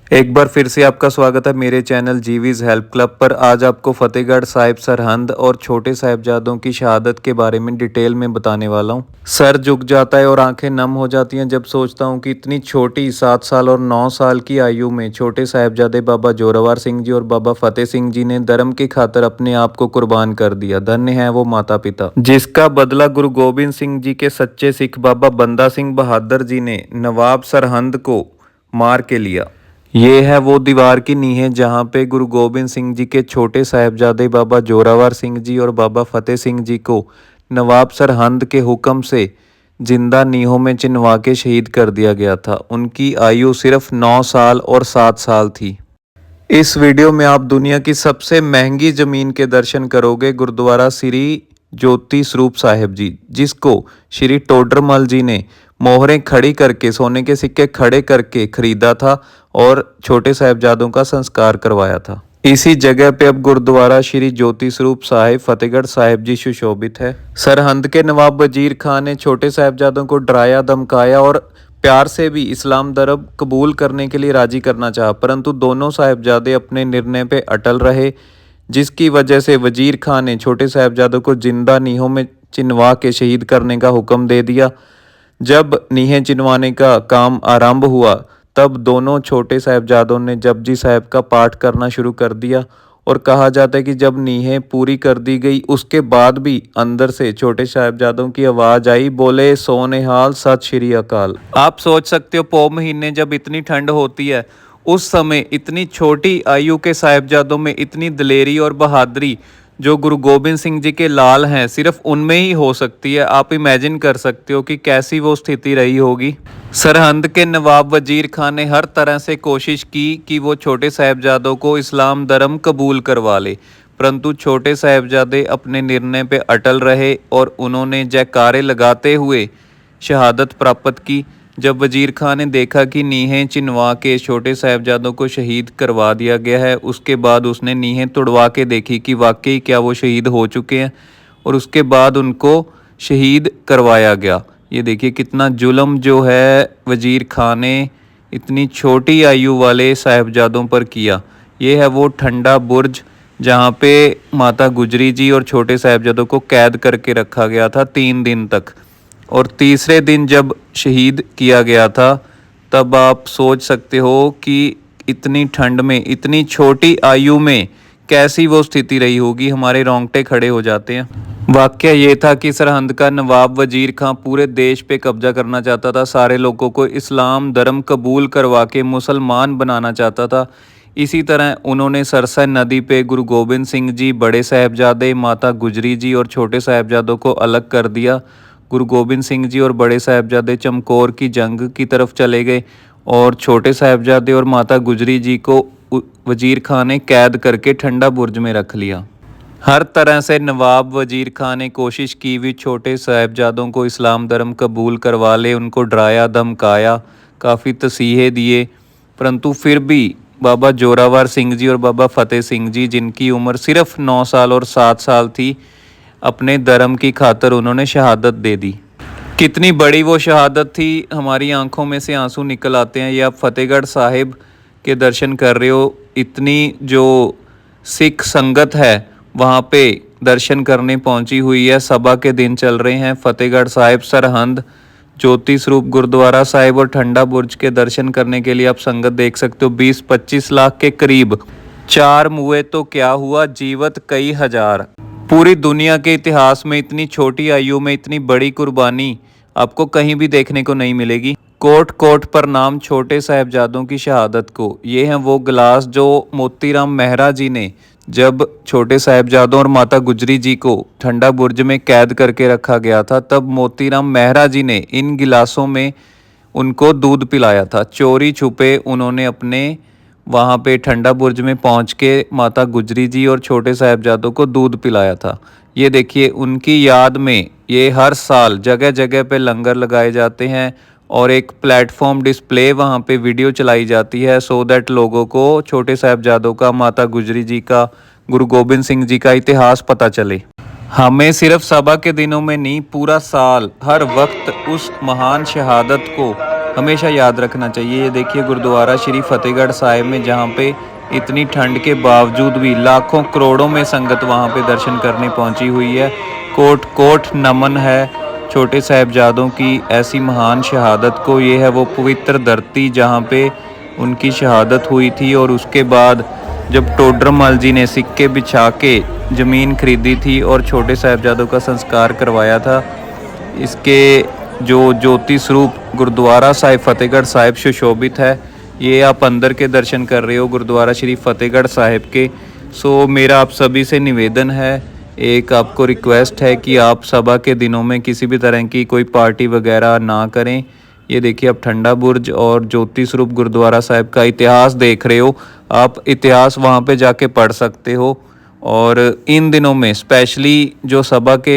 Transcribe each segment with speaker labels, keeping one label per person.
Speaker 1: एक बार फिर से आपका स्वागत है मेरे चैनल जीवीज हेल्प क्लब पर। आज आपको फतेहगढ़ साहिब सरहंद और छोटे साहिबजादों की शहादत के बारे में डिटेल में बताने वाला हूं। सर झुक जाता है और आंखें नम हो जाती हैं जब सोचता हूं कि इतनी छोटी 7 साल और 9 साल की आयु में छोटे साहिबजादे बाबा जोरावर सिंह जी और बाबा फतेह सिंह जी ने धर्म की खातर अपने आप को कुर्बान कर दिया। धन्य है वो माता पिता जिसका बदला गुरु गोबिंद सिंह जी के सच्चे सिख बाबा बंदा सिंह बहादुर जी ने नवाब सरहंद को मार के लिया। ये है वो दीवार की नींहें जहाँ पे गुरु गोबिंद सिंह जी के छोटे साहिबजादे बाबा जोरावर सिंह जी और बाबा फतेह सिंह जी को नवाब सरहंद के हुक्म से जिंदा नीहों में चिनवा के शहीद कर दिया गया था। उनकी आयु सिर्फ 9 साल और 7 साल थी। इस वीडियो में आप दुनिया की सबसे महंगी जमीन के दर्शन करोगे, गुरुद्वारा श्री ज्योति स्वरूप साहिब जी, जिसको श्री टोडरमल जी ने मोहरें खड़ी करके सोने के सिक्के खड़े करके खरीदा था और छोटे साहिबजादों का संस्कार करवाया था। इसी जगह पे अब गुरुद्वारा श्री ज्योति स्वरूप साहिब फतेहगढ़ साहिब जी सुशोभित है। सरहंद के नवाब वजीर खान ने छोटे साहिबजादों को डराया, धमकाया और प्यार से भी इस्लाम धर्म कबूल करने के लिए राजी करना चाहा, परंतु दोनों साहिबजादे अपने निर्णय पे अटल रहे, जिसकी वजह से वजीर खान ने छोटे साहिबजादों को जिंदा नीहों में चिनवा के शहीद करने का हुक्म दे दिया। जब नीहें चिनवाने का काम आरंभ हुआ तब दोनों छोटे साहिबजादों ने जपजी साहिब का पाठ करना शुरू कर दिया और कहा जाता है कि जब नीहें पूरी कर दी गई उसके बाद भी अंदर से छोटे साहिबजादों की आवाज़ आई, बोले सोनेहाल सत श्री अकाल। आप सोच सकते हो पौ महीने जब इतनी ठंड होती है उस समय इतनी छोटी आयु के साहिबजादों में इतनी दलेरी और बहादुरी जो गुरु गोबिंद सिंह जी के लाल हैं सिर्फ उनमें ही हो सकती है। आप इमेजिन कर सकते हो कि कैसी वो स्थिति रही होगी। सरहंद के नवाब वजीर खान ने हर तरह से कोशिश की कि वो छोटे साहिबजादों को इस्लाम धर्म कबूल करवा ले, परंतु छोटे साहिबजादे अपने निर्णय पे अटल रहे और उन्होंने जयकारे लगाते हुए शहादत प्राप्त की। जब वजीर खान ने देखा कि नीहें चिनवा के छोटे साहिबजादों को शहीद करवा दिया गया है, उसके बाद उसने नीहें तुड़वा के देखी कि वाकई क्या वो शहीद हो चुके हैं और उसके बाद उनको शहीद करवाया गया। ये देखिए कितना जुल्म जो है वजीर खान ने इतनी छोटी आयु वाले साहिबजादों पर किया। ये है वो ठंडा बुर्ज जहाँ पे माता गुजरी जी और छोटे साहिबजादों को कैद करके रखा गया था 3 दिन तक, और तीसरे दिन जब शहीद किया गया था तब आप सोच सकते हो कि इतनी ठंड में इतनी छोटी आयु में कैसी वो स्थिति रही होगी। हमारे रोंगटे खड़े हो जाते हैं। वाकया ये था कि सरहंद का नवाब वजीर खां पूरे देश पे कब्जा करना चाहता था, सारे लोगों को इस्लाम धर्म कबूल करवा के मुसलमान बनाना चाहता था। इसी तरह उन्होंने सरसा नदी पे गुरु गोबिंद सिंह जी, बड़े साहिबजादे, माता गुजरी जी और छोटे साहिबजादों को अलग कर दिया। गुरु गोबिंद सिंह जी और बड़े साहिबजादे चमकौर की जंग की तरफ चले गए और छोटे साहिबजादे और माता गुजरी जी को वजीर खान ने कैद करके ठंडा बुर्ज में रख लिया। हर तरह से नवाब वजीर खान ने कोशिश की भी छोटे साहिबजादों को इस्लाम धर्म कबूल करवा ले, उनको डराया, धमकाया, काफ़ी तसीहे दिए, परंतु फिर भी बाबा जोरावर सिंह जी और बाबा फतेह सिंह जी, जिनकी उम्र सिर्फ 9 साल और 7 साल थी, अपने धर्म की खातर उन्होंने शहादत दे दी। कितनी बड़ी वो शहादत थी, हमारी आंखों में से आंसू निकल आते हैं। ये आप फतेहगढ़ साहिब के दर्शन कर रहे हो, इतनी जो सिख संगत है वहाँ पे दर्शन करने पहुँची हुई है। सभा के दिन चल रहे हैं। फतेहगढ़ साहिब, सरहंद, ज्योति स्वरूप गुरुद्वारा साहिब और ठंडा बुर्ज के दर्शन करने के लिए आप संगत देख सकते हो। 20-25 लाख के करीब। 4 मुए तो क्या हुआ, जीवत कई हजार। पूरी दुनिया के इतिहास में इतनी छोटी आयु में इतनी बड़ी कुर्बानी आपको कहीं भी देखने को नहीं मिलेगी। कोट कोट पर नाम छोटे साहिबजादों की शहादत को। ये हैं वो गिलास जो मोतीराम मेहरा जी ने जब छोटे साहिबजादों और माता गुजरी जी को ठंडा बुर्ज में कैद करके रखा गया था, तब मोतीराम मेहरा जी ने इन गिलासों में उनको दूध पिलाया था। चोरी छुपे उन्होंने अपने वहाँ पे ठंडा बुर्ज में पहुँच के माता गुजरी जी और छोटे साहिबजादों को दूध पिलाया था। ये देखिए उनकी याद में ये हर साल जगह जगह पे लंगर लगाए जाते हैं और एक प्लेटफॉर्म डिस्प्ले वहाँ पे वीडियो चलाई जाती है, सो दैट लोगों को छोटे साहिबजादों का, माता गुजरी जी का, गुरु गोबिंद सिंह जी का इतिहास पता चले। हमें सिर्फ सभा के दिनों में नहीं, पूरा साल हर वक्त उस महान शहादत को हमेशा याद रखना चाहिए। ये देखिए गुरुद्वारा श्री फतेहगढ़ साहिब में, जहाँ पे इतनी ठंड के बावजूद भी लाखों करोड़ों में संगत वहाँ पे दर्शन करने पहुँची हुई है। कोट कोट नमन है छोटे साहिबजादों की ऐसी महान शहादत को। ये है वो पवित्र धरती जहाँ पे उनकी शहादत हुई थी, और उसके बाद जब टोडरमल जी ने सिक्के बिछा के ज़मीन खरीदी थी और छोटे साहिबजादों का संस्कार करवाया था। इसके जो ज्योति स्वरूप गुरुद्वारा साहिब फतेहगढ़ साहिब सुशोभित है। ये आप अंदर के दर्शन कर रहे हो गुरुद्वारा श्री फतेहगढ़ साहिब के। सो मेरा आप सभी से निवेदन है, एक आपको रिक्वेस्ट है कि आप सभा के दिनों में किसी भी तरह की कोई पार्टी वगैरह ना करें। ये देखिए आप ठंडा बुर्ज और ज्योति स्वरूप गुरुद्वारा साहिब का इतिहास देख रहे हो। आप इतिहास वहाँ पे जाके पढ़ सकते हो। और इन दिनों में स्पेशली जो सभा के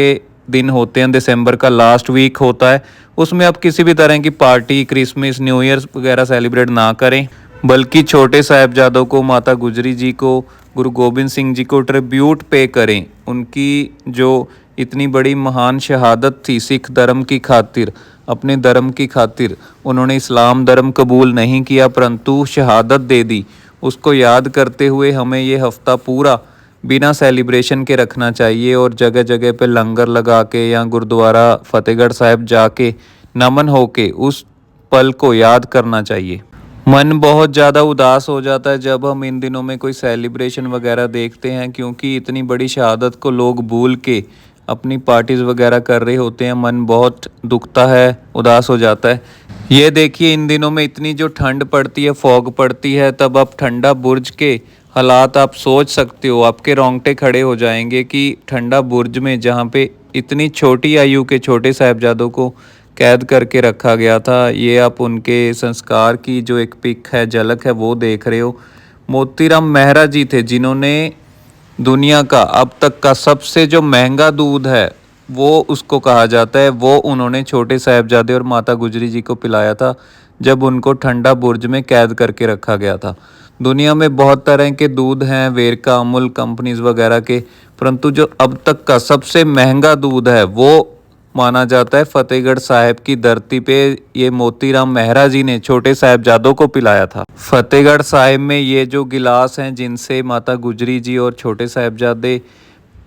Speaker 1: दिन होते हैं, दिसंबर का लास्ट वीक होता है, उसमें आप किसी भी तरह की पार्टी, क्रिसमस, न्यू ईयर वगैरह सेलिब्रेट ना करें, बल्कि छोटे साहिबजादों को, माता गुजरी जी को, गुरु गोबिंद सिंह जी को ट्रिब्यूट पे करें। उनकी जो इतनी बड़ी महान शहादत थी सिख धर्म की खातिर, अपने धर्म की खातिर, उन्होंने इस्लाम धर्म कबूल नहीं किया परंतु शहादत दे दी। उसको याद करते हुए हमें ये हफ्ता पूरा बिना सेलिब्रेशन के रखना चाहिए, और जगह जगह पे लंगर लगा के या गुरुद्वारा फतेहगढ़ साहिब जाके नमन होके उस पल को याद करना चाहिए। मन बहुत ज़्यादा उदास हो जाता है जब हम इन दिनों में कोई सेलिब्रेशन वगैरह देखते हैं, क्योंकि इतनी बड़ी शहादत को लोग भूल के अपनी पार्टीज़ वगैरह कर रहे होते हैं। मन बहुत दुखता है, उदास हो जाता है। ये देखिए इन दिनों में इतनी जो ठंड पड़ती है, फॉग पड़ती है, तब आप ठंडा बुर्ज के हालात आप सोच सकते हो, आपके रोंगटे खड़े हो जाएंगे कि ठंडा बुर्ज में जहाँ पे इतनी छोटी आयु के छोटे साहिबजादों को कैद करके रखा गया था। ये आप उनके संस्कार की जो एक पिक है, झलक है, वो देख रहे हो। मोतीराम मेहरा जी थे जिन्होंने दुनिया का अब तक का सबसे जो महंगा दूध है वो उसको कहा जाता है, वो उन्होंने छोटे साहिबजादे और माता गुजरी जी को पिलाया था जब उनको ठंडा बुर्ज में कैद करके रखा गया था। दुनिया में बहुत तरह के दूध हैं, वेरका, अमूल कंपनीज वगैरह के, परंतु जो अब तक का सबसे महंगा दूध है वो माना जाता है फतेहगढ़ साहिब की धरती पे ये मोतीराम मेहरा जी ने छोटे साहिबजादों को पिलाया था। फतेहगढ़ साहिब में ये जो गिलास हैं जिनसे माता गुजरी जी और छोटे साहिबजादे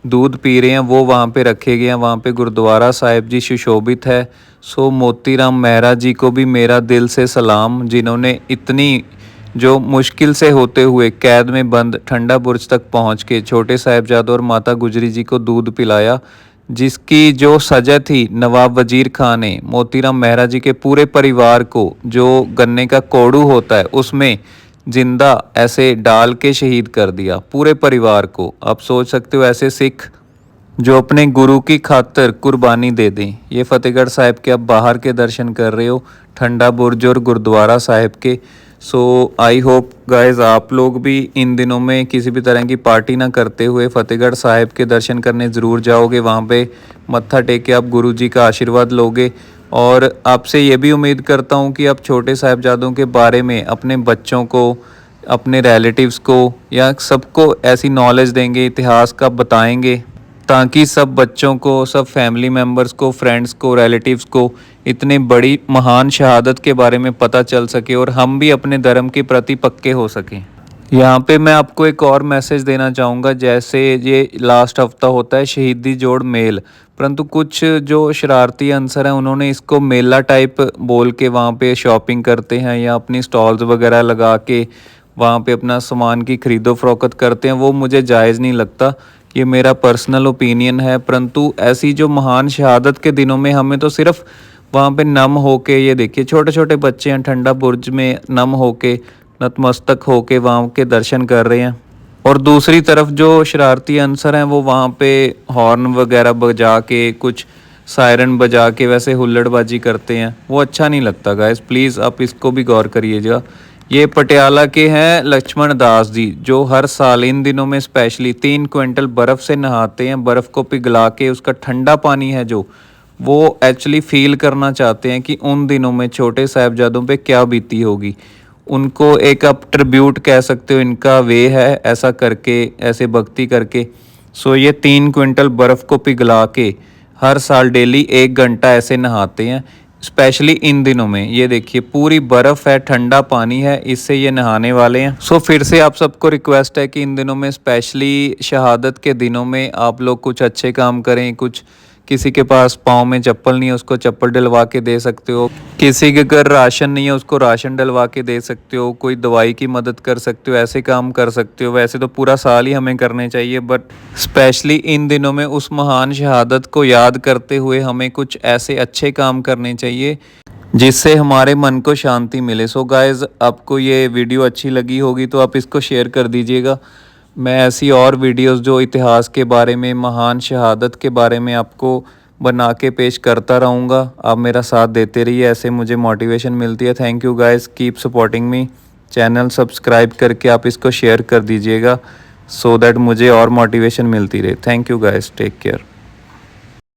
Speaker 1: दूध पी रहे हैं, वो वहाँ पे रखे गए हैं। वहाँ पे गुरुद्वारा साहिब जी सुशोभित है। सो मोतीराम मेहरा जी को भी मेरा दिल से सलाम, जिन्होंने इतनी जो मुश्किल से होते हुए कैद में बंद ठंडा बुर्ज तक पहुँच के छोटे साहिबजादों और माता गुजरी जी को दूध पिलाया, जिसकी जो सजा थी नवाब वजीर खान ने मोतीराम मेहरा जी के पूरे परिवार को, जो गन्ने का कोड़ू होता है उसमें जिंदा ऐसे डाल के शहीद कर दिया पूरे परिवार को। आप सोच सकते हो ऐसे सिख जो अपने गुरु की खातिर कुर्बानी दे दें। ये फतेहगढ़ साहिब के आप बाहर के दर्शन कर रहे हो, ठंडा बुर्ज और गुरुद्वारा साहिब के। सो आई होप गाइस आप लोग भी इन दिनों में किसी भी तरह की पार्टी ना करते हुए फतेहगढ़ साहिब के दर्शन करने ज़रूर जाओगे। वहाँ पे मत्था टेक के आप गुरु जी का आशीर्वाद लोगे, और आपसे ये भी उम्मीद करता हूँ कि आप छोटे साहिबजादों के बारे में अपने बच्चों को, अपने रिलेटिव्स को या सबको ऐसी नॉलेज देंगे, इतिहास का बताएंगे, ताकि सब बच्चों को, सब फैमिली मेम्बर्स को, फ्रेंड्स को, रिलेटिव्स को इतने बड़ी महान शहादत के बारे में पता चल सके और हम भी अपने धर्म के प्रति पक्के हो सकें। यहाँ पे मैं आपको एक और मैसेज देना चाहूँगा। जैसे ये लास्ट हफ्ता होता है शहीदी जोड़ मेल, परंतु कुछ जो शरारती अनसर हैं उन्होंने इसको मेला टाइप बोल के वहाँ पे शॉपिंग करते हैं या अपनी स्टॉल्स वगैरह लगा के वहाँ पे अपना सामान की खरीदो फरोख्त करते हैं। वो मुझे जायज़ नहीं लगता, ये मेरा पर्सनल ओपिनियन है। परंतु ऐसी जो महान शहादत के दिनों में हमें तो सिर्फ वहाँ पे नम होके, ये देखिए छोटे छोटे बच्चे हैं ठंडा बुर्ज में नम होके, नतमस्तक होके वहाँ के दर्शन कर रहे हैं, और दूसरी तरफ जो शरारती अनसर हैं वो वहाँ पे हॉर्न वगैरह बजा के, कुछ सायरन बजा के वैसे हुल्लड़बाजी करते हैं। वो अच्छा नहीं लगता गाइस, प्लीज़ आप इसको भी गौर करिएगा। ये पटियाला के हैं लक्ष्मण दास जी, जो हर साल इन दिनों में स्पेशली 3 क्विंटल बर्फ़ से नहाते हैं। बर्फ़ को पिघला के उसका ठंडा पानी है जो वो एक्चुअली फील करना चाहते हैं कि उन दिनों में छोटे साहिबजादों पे क्या बीती होगी। उनको एक आप ट्रिब्यूट कह सकते हो, इनका वे है ऐसा करके, ऐसे भक्ति करके। सो ये 3 क्विंटल बर्फ़ को पिघला के हर साल डेली 1 घंटा ऐसे नहाते हैं। स्पेशली इन दिनों में। ये देखिए पूरी बर्फ़ है, ठंडा पानी है, इससे ये नहाने वाले हैं। सो फिर से आप सबको रिक्वेस्ट है कि इन दिनों में, स्पेशली शहादत के दिनों में, आप लोग कुछ अच्छे काम करें। कुछ किसी के पास पाँव में चप्पल नहीं है, उसको चप्पल डलवा के दे सकते हो। किसी के घर राशन नहीं है, उसको राशन डलवा के दे सकते हो। कोई दवाई की मदद कर सकते हो, ऐसे काम कर सकते हो। वैसे तो पूरा साल ही हमें करने चाहिए, बट स्पेशली इन दिनों में उस महान शहादत को याद करते हुए हमें कुछ ऐसे अच्छे काम करने चाहिए जिससे हमारे मन को शांति मिले। सो गाइज़, आपको ये वीडियो अच्छी लगी होगी तो आप इसको शेयर कर दीजिएगा। मैं ऐसी और वीडियोस जो इतिहास के बारे में, महान शहादत के बारे में आपको बना के पेश करता रहूँगा। आप मेरा साथ देते रहिए, ऐसे मुझे मोटिवेशन मिलती है। Thank you guys, keep supporting me. Channel subscribe करके आप इसको शेयर कर दीजिएगा, सो दैट मुझे और मोटिवेशन मिलती रहे। Thank you guys, take care.